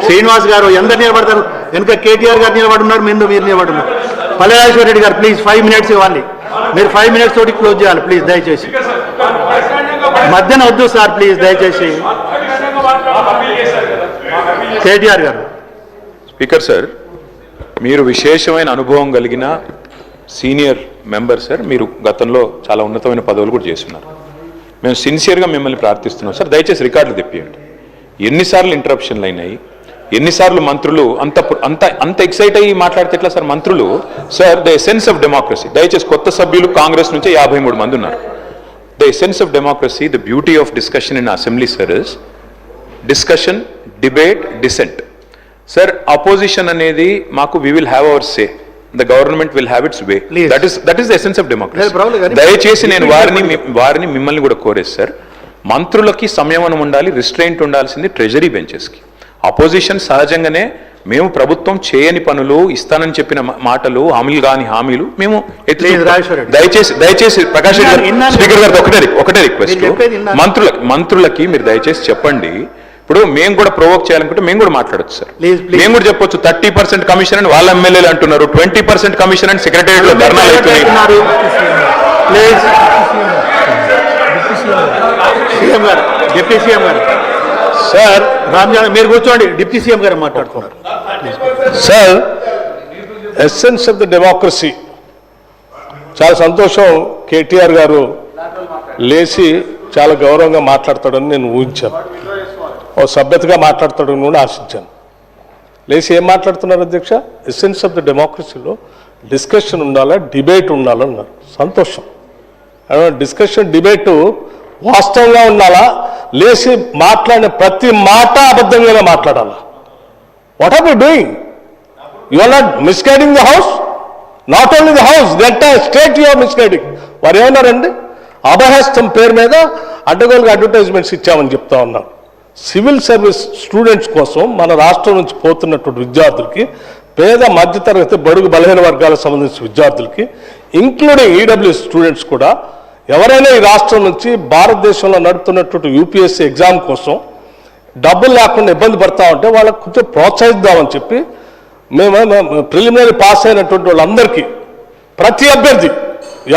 శ్రీనివాస్ గారు ఎందరు నిలబడతారు? వెనక కేటీఆర్ గారు నిలబడున్నారు, మీరు నిలబడున్నారు. పల్లెరాజేశ్వర రెడ్డి గారు ప్లీజ్ 5 minutes ఇవ్వాలి. మీరు 5 minutes తోటి క్లోజ్ చేయాలి ప్లీజ్, దయచేసి. మధ్యన వద్దు సార్ ప్లీజ్, దయచేసి. కేటీఆర్ గారు. స్పీకర్ సార్, మీరు విశేషమైన అనుభవం కలిగిన సీనియర్ మెంబర్ సార్. మీరు గతంలో చాలా ఉన్నతమైన పదవులు కూడా చేస్తున్నారు. మేము సిన్సియర్గా మిమ్మల్ని ప్రార్థిస్తున్నాం సార్, దయచేసి రికార్డులు తెప్పియండి. ఎన్నిసార్లు ఇంటరప్షన్లు అయినాయి, ఎన్నిసార్లు మంత్రులు అంత అంత అంత ఎక్సైట్ అయ్యి మాట్లాడితే ఎట్లా సార్? మంత్రులు sir, the essence of democracy. దయచేసి కొత్త సభ్యులు కాంగ్రెస్ నుంచి 53 మంది ఉన్నారు. The essence of democracy, the beauty of discussion in assembly sir is discussion, debate, dissent. Sir, opposition అనేది మాకు we will have our say, the government will have its way. That is the essence of democracy. దయచేసి నేను వారిని మిమ్మల్ని కూడా కోరేది sir, మంత్రులకి సంయమనం ఉండాలి, రిస్ట్రెయింట్ ఉండాల్సింది ట్రెజరీ బెంచెస్కి. అపోజిషన్ సహజంగానే మేము ప్రభుత్వం చేయని పనులు, ఇస్తానని చెప్పిన మాటలు, హామీలు కాని హామీలు మేము దయచేసి ప్రకాష్ స్పీకర్ గారు ఒకటే రిక్వెస్ట్, మంత్రులకి మీరు దయచేసి చెప్పండి. ఇప్పుడు మేము కూడా ప్రొవోక్ చేయాలనుకుంటే మేము కూడా మాట్లాడచ్చు సార్. మేము కూడా చెప్పొచ్చు 30% కమిషన్ అని వాళ్ళ ఎమ్మెల్యేలు అంటున్నారు, 20% కమిషన్ అని సెక్రటేరియట్ లో ధర్నాలు అవుతున్నాయి. డిప్యూటీ సీఎం గారు సార్, రామ్జాన్ మీరు కూర్చోండి. డిప్యూటీ సీఎం గారు మాట్లాడుతున్నారు sir. Essence of the democracy. చాలా సంతోషం, కేటీఆర్ గారు లేచి చాలా గౌరవంగా మాట్లాడతాడని నేను ఊహించాను, ఓ సభ్యతగా మాట్లాడతాడని కూడా ఆశించాను. లేచి ఏం మాట్లాడుతున్నారు అధ్యక్ష? ఎసెన్స్ ఆఫ్ ద డెమోక్రసీలో డిస్కషన్ ఉండాలా, డిబేట్ ఉండాలన్నారు. సంతోషం. డిస్కషన్, డిబేటు వాస్తవంగా ఉండాలా, లేచి మాట్లాడిన ప్రతి మాట అబద్ధంగానే మాట్లాడాలా? What are you doing? You are not misguiding the house, not only the house, the entire state you are misguiding. వారు ఏమన్నారండి? అభయహస్తం పేరు మీద అడ్డగోలుగా అడ్వర్టైజ్మెంట్స్ ఇచ్చామని చెప్తా ఉన్నారు. సివిల్ సర్వీస్ స్టూడెంట్స్ కోసం మన రాష్ట్రం నుంచి పోతున్నటువంటి విద్యార్థులకి, పేద మధ్యతరగతి బడుగు బలహీన వర్గాలకు సంబంధించిన విద్యార్థులకి, ఇంక్లూడింగ్ ఈడబ్ల్యూఎస్ స్టూడెంట్స్ కూడా, ఎవరైనా ఈ రాష్ట్రం నుంచి భారతదేశంలో నడుపుతున్నటువంటి యూపీఎస్సీ ఎగ్జామ్ కోసం డబ్బులు లేకుండా ఇబ్బంది పడతా ఉంటే వాళ్ళకు కొంచెం ప్రోత్సహిద్దామని చెప్పి మేము ప్రిలిమినరీ పాస్ అయినటువంటి వాళ్ళందరికీ, ప్రతి అభ్యర్థి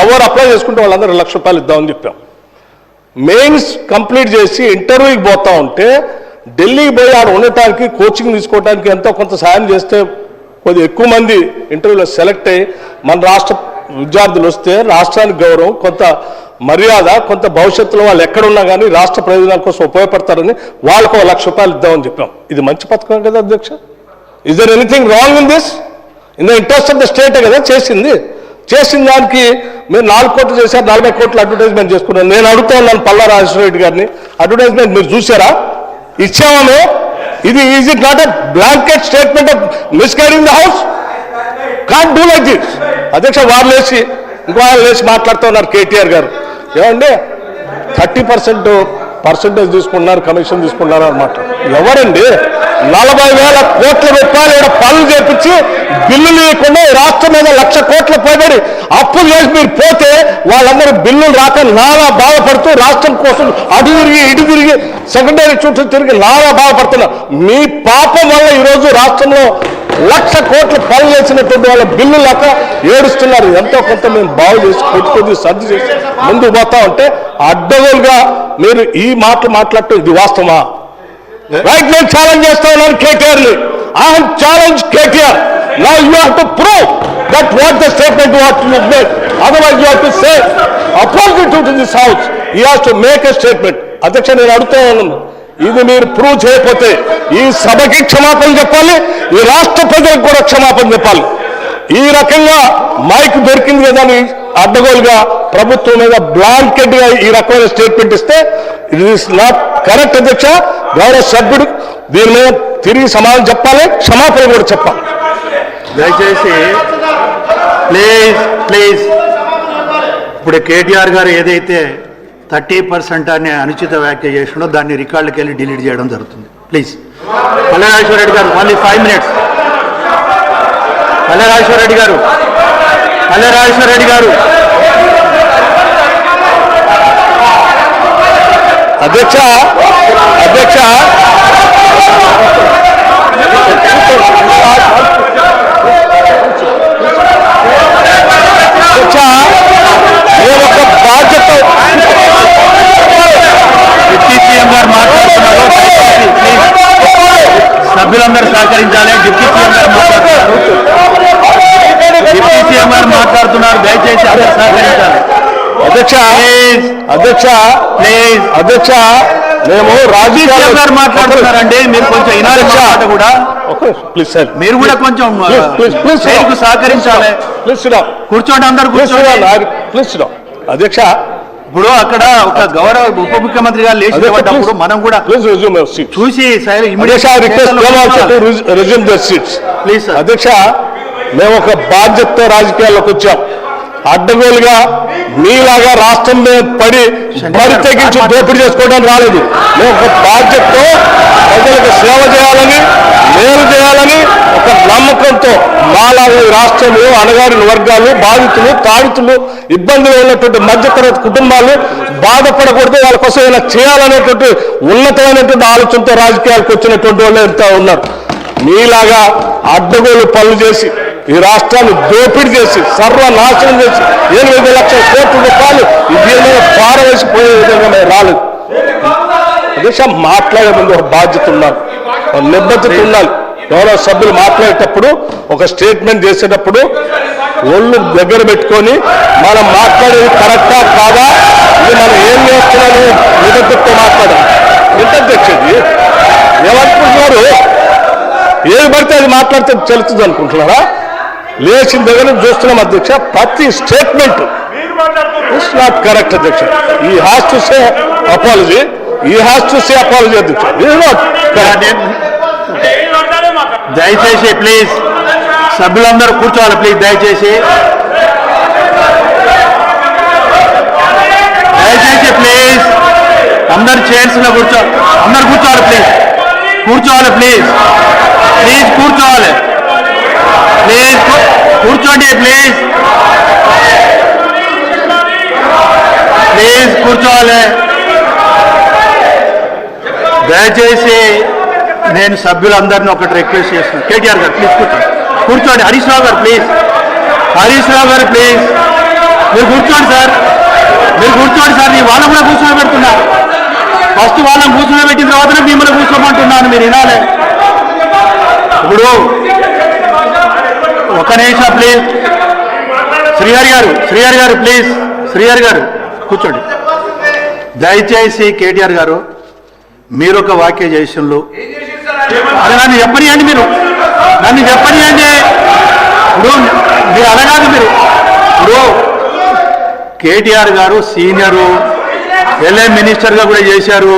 ఎవరు అప్లై చేసుకుంటే వాళ్ళందరూ ₹1,00,000 ఇద్దామని చెప్పాం. మెయిన్స్ కంప్లీట్ చేసి ఇంటర్వ్యూకి పోతా ఉంటే ఢిల్లీకి పోయి ఆడ ఉండటానికి, కోచింగ్ తీసుకోవడానికి ఎంతో కొంత సాయం చేస్తే కొద్దిగా ఎక్కువ మంది ఇంటర్వ్యూలో సెలెక్ట్ అయ్యి మన రాష్ట్ర విద్యార్థులు వస్తే రాష్ట్రానికి గౌరవం, కొంత మర్యాద, కొంత భవిష్యత్తులో వాళ్ళు ఎక్కడున్నా కానీ రాష్ట్ర ప్రయోజనాల కోసం ఉపయోగపడతారని వాళ్ళకు ₹1,00,000 ఇద్దామని చెప్పాం. ఇది మంచి పథకం కదా అధ్యక్ష? Is there anything wrong in this? In the interest of the స్టేటే కదా చేసిన దానికి మీరు 4 కోట్లు చేశారు, 40 కోట్లు అడ్వర్టైజ్మెంట్ చేసుకున్నారు. నేను అడుగుతా ఉన్నాను పల్లెరాజేశ్వర రెడ్డి గారిని, అడ్వర్టైజ్మెంట్ మీరు చూసారా? ఇచ్చామే. ఇది is it not a blanket statement of misguiding the house? Can't do like this. అధ్యక్ష, వారు లేచి ఇంకో ఆయన లేచి మాట్లాడుతూ ఉన్నారు కేటీఆర్ గారు. ఏమండి 30% తీసుకున్నారు, కమిషన్ తీసుకున్నారు అన్నమాట. ఎవరండి 40,000 కోట్ల రూపాయలు పనులు చేపించి బిల్లులు ఇవ్వకుండా రాష్ట్రం మీద 1,00,000 కోట్ల పైబడి అప్పులు చేసి మీరు పోతే వాళ్ళందరూ బిల్లులు రాక నానా బాధపడుతూ రాష్ట్రం కోసం అటు తిరిగి ఇటు తిరిగి సెకండరీ చుట్టూ తిరిగి నానా బాధపడుతున్నారు. మీ పాపం వల్ల ఈరోజు రాష్ట్రంలో 1,00,000 కోట్ల పనులు చేసినటువంటి వాళ్ళ బిల్లు లేక ఏడుస్తున్నారు. ఎంతో కొంత మేము బాగు చేసి కొద్ది సర్ది చేసి ముందుకు పోతా ఉంటే అడ్డగోలుగా మీరు ఈ మాటలు మాట్లాడటం ఇది వాస్తవమా? రైట్, నేను ఛాలెంజ్ చేస్తా ఉన్నాను కేటీఆర్ని. I have challenge KTR. Now you have to prove that what the statement what you made. Otherwise you have to say opposite to this house. He has to make a statement. అధ్యక్ష, నేను అడుగుతా ఉన్నాను, ఇది మీరు prove చేయకపోతే ఈ సభకి క్షమాపణ చెప్పాలి, ఈ రాష్ట్ర ప్రజలకు కూడా క్షమాపణ చెప్పాలి. ఈ రకంగా మైక్ దొరికింది కదా అని అడ్డగోలుగా ప్రభుత్వం మీద బ్లాంకెట్ గా ఈ రకమైన స్టేట్మెంట్ ఇస్తే ఇట్ ఈస్ నాట్ కరెక్ట్ అధ్యక్ష. గౌరవ సభ్యుడు దీని మీద తిరిగి సమాధానం చెప్పాలి, క్షమాపణ కూడా చెప్పాలి. దయచేసి ప్లీజ్. ఇప్పుడు కేటీఆర్ గారు ఏదైతే 30% అని అనుచిత వ్యాఖ్య చేసినో దాన్ని రికార్డులకు వెళ్ళి డిలీట్ చేయడం జరుగుతుంది. ప్లీజ్. పల్లెరాజేశ్వర రెడ్డి గారు ఓన్లీ 5 minutes. పల్లెరాజేశ్వర రెడ్డి గారు అధ్యక్ష నేను ఒక బాధ్యత డిప్యూటీ సీఎం గారు మాట్లాడుతున్నారు. సభ్యులందరూ సహకరించాలి. డిప్యూటీ సీఎం గారు మాట్లాడుతున్నారు. డిప్యూటీ సీఎం గారు మాట్లాడుతున్నారు. దయచేసి అందరూ సహకరించాలి. అధ్యక్ష మేము సీఎం గారు మాట్లాడుతున్నారండి. మీరు కొంచెం వినాలి మాట కూడా. ప్లీజ్ సార్, మీరు కూడా కొంచెం సైడ్కు సహకరించాలి. కూర్చోండి, అందరు కూర్చోండి. ప్లీజ్ అధ్యక్ష, ఇప్పుడు అక్కడ ఒక గౌరవ ఉప ముఖ్యమంత్రి గారు లేచి పడ్డప్పుడు మనం కూడా చూసి ప్లీజ్ అధ్యక్ష, మేము ఒక బాధ్యతతో రాజకీయాల్లోకి వచ్చాం. అడ్డగోలుగా మీలాగా రాష్ట్రం మీద పడి బరి తెగించి దోపిడీ చేసుకోవడానికి రాలేదు. మేము ఒక బాధ్యతతో ప్రజలకు సేవ చేయాలని, మేలు చేయాలని ఒక నమ్మకంతో మాలాగా ఈ రాష్ట్రంలో అణగారిన వర్గాలు, బాధితులు, తాడితులు, ఇబ్బందులు ఉన్నటువంటి మధ్యతరగతి కుటుంబాలు బాధపడకూడదు, వాళ్ళ కోసం ఇలా చేయాలనేటువంటి ఉన్నతమైనటువంటి ఆలోచనతో రాజకీయాలకు వచ్చినటువంటి వాళ్ళు ఎంత ఉన్నారు. మీలాగా అడ్డగోలు పనులు చేసి ఈ రాష్ట్రాన్ని దోపిడీ చేసి సర్వనాశనం చేసి 8 లక్షల కోట్ల రూపాయలు దీని మీద పారవేసిపోయే విధంగా మేము రాలేదు. అధ్యక్ష, మాట్లాడే ముందు ఒక బాధ్యత ఉండాలి, ఒక నిబద్ధత ఉండాలి. గౌరవ సభ్యులు మాట్లాడేటప్పుడు, ఒక స్టేట్మెంట్ చేసేటప్పుడు ఒళ్ళు దగ్గర పెట్టుకొని మనం మాట్లాడేది కరెక్టా కాదా, ఇది మనం ఏం చేస్తున్నాము నిబద్ధతతో మాట్లాడాలి. ఎంత అధ్యక్షది ఏమనుకుంటున్నారు? ఏది పడితే అది మాట్లాడితే చెల్లుతుంది అనుకుంటున్నారా? లేచిన దగ్గర నుంచి చూస్తున్నాం అధ్యక్ష, ప్రతి స్టేట్మెంట్ ఇట్స్ నాట్ కరెక్ట్ అధ్యక్ష. ఈ హ్యాస్ టు సే అపాలజీ, అధ్యక్ష. దయచేసి ప్లీజ్ సభ్యులందరూ కూర్చోవాలి. ప్లీజ్ దయచేసి ప్లీజ్ అందరు చైర్స్ లో కూర్చోవాలి. అందరు కూర్చోవాలి. ప్లీజ్ కూర్చోవాలి. ప్లీజ్ కూర్చోవాలి. కూర్చోండి. ప్లీజ్ కూర్చోవాలి. దయచేసి నేను సభ్యులందరినీ ఒకటి రిక్వెస్ట్ చేస్తున్నాను. కేటీఆర్ గారు ప్లీజ్ కూర్చోండి. హరీష్ రావు గారు ప్లీజ్ మీరు కూర్చోండి సార్. నీ వాళ్ళని కూడా కూర్చోబెడుతున్నా. ఫస్ట్ వాళ్ళని కూర్చోబెట్టిన తర్వాతనే మిమ్మల్ని కూర్చోమంటున్నాను. మీరు వినాలి. ఇప్పుడు ఒక నిమిషం ప్లీజ్. శ్రీహరి గారు ప్లీజ్. కూర్చోండి. దయచేసి కేటీఆర్ గారు, మీరు ఒక వాక్య చేసినలు అది నన్ను చెప్పనియండి. ఇప్పుడు మీరు అనగాదు. ఇప్పుడు కేటీఆర్ గారు సీనియరు, ఎల్ఏ మినిస్టర్గా కూడా చేశారు.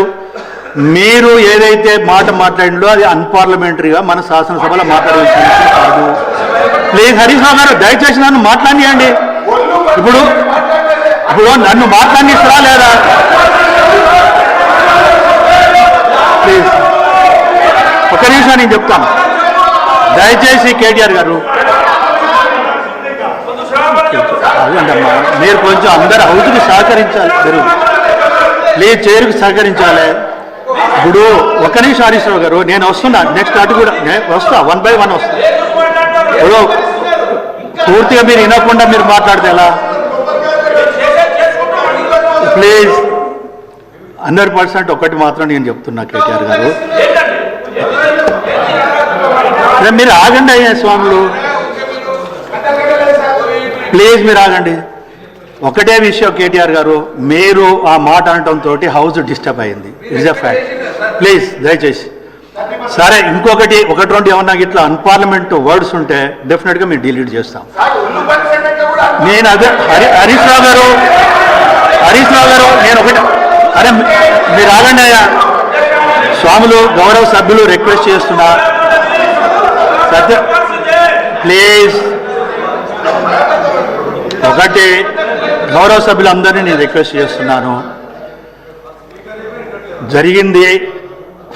మీరు ఏదైతే మాట మాట్లాడిందో అది అన్పార్లమెంటరీగా మన శాసనసభలో మాట్లాడాల్సిన విషయం కాదు. ప్లీజ్ హరీష్ రావు గారు, దయచేసి నన్ను మాట్లాడియండి. ఇప్పుడు నన్ను మాట్లాడిస్తారా లేదా? ప్లీజ్ ఒక నిమిషం నేను చెప్తాను. దయచేసి కేటీఆర్ గారు అదేంటమ్మా, మీరు కొంచెం అందరు హౌస్కి సహకరించాలి. మీరు ప్లీజ్ చైర్కి సహకరించాలి. ఇప్పుడు ఒక నిమిషం హరీష్ రావు గారు, నేను వస్తున్నా. నెక్స్ట్ అటు కూడా వస్తా, 1 by 1 వస్తా. ఇప్పుడు పూర్తిగా మీరు వినకుండా మీరు మాట్లాడితే ఎలా? ప్లీజ్ 100% ఒకటి మాత్రం నేను చెప్తున్నా కేటీఆర్ గారు, మీరు ఆగండి అయ్యా స్వాములు. ప్లీజ్ మీరు ఆగండి. ఒకటే విషయం కేటీఆర్ గారు, మీరు ఆ మాట అనటంతో హౌస్ డిస్టర్బ్ అయింది. It's a fact. ప్లీజ్ దయచేసి. సరే, ఇంకొకటి 1-2 ఏమన్నా ఇట్లా అన్పార్లమెంట్ వర్డ్స్ ఉంటే డెఫినెట్గా మేము డిలీట్ చేస్తాం. నేను అదే హరీష్ రావు గారు నేను ఒకటి, అరే మీరు ఆగండి అయ్యా స్వాములు, గౌరవ సభ్యులు రిక్వెస్ట్ చేస్తున్నా. సత్య ప్లీజ్. ఒకటి గౌరవ సభ్యులందరినీ నేను రిక్వెస్ట్ చేస్తున్నాను. జరిగింది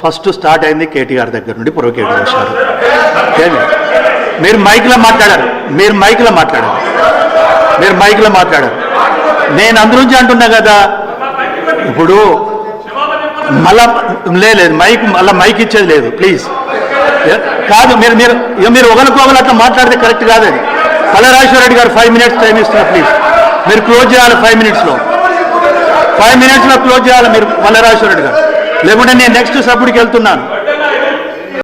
ఫస్ట్ స్టార్ట్ అయింది కేటీఆర్ దగ్గర నుండి ప్రొవోకేట్ చేశారు. మీరు మైక్లో మాట్లాడారు. నేను అందు నుంచి అంటున్నా కదా. ఇప్పుడు మళ్ళా లేదు మైక్ మళ్ళీ మైక్ ఇచ్చేది లేదు ప్లీజ్. కాదు మీరు మీరు మీరు ఒకరికొకరు అట్లా మాట్లాడితే కరెక్ట్ కాదు అది. పల్లెరాజేశ్వర రెడ్డి గారు 5 minutes టైం ఇస్తున్నారు ప్లీజ్. మీరు క్లోజ్ చేయాలి 5 minutesలో. 5 minutesలో క్లోజ్ చేయాలి మీరు పల్లెరాజేశ్వర రెడ్డి గారు, లేకుంటే నేను నెక్స్ట్ సభ్యుడికి వెళ్తున్నాను.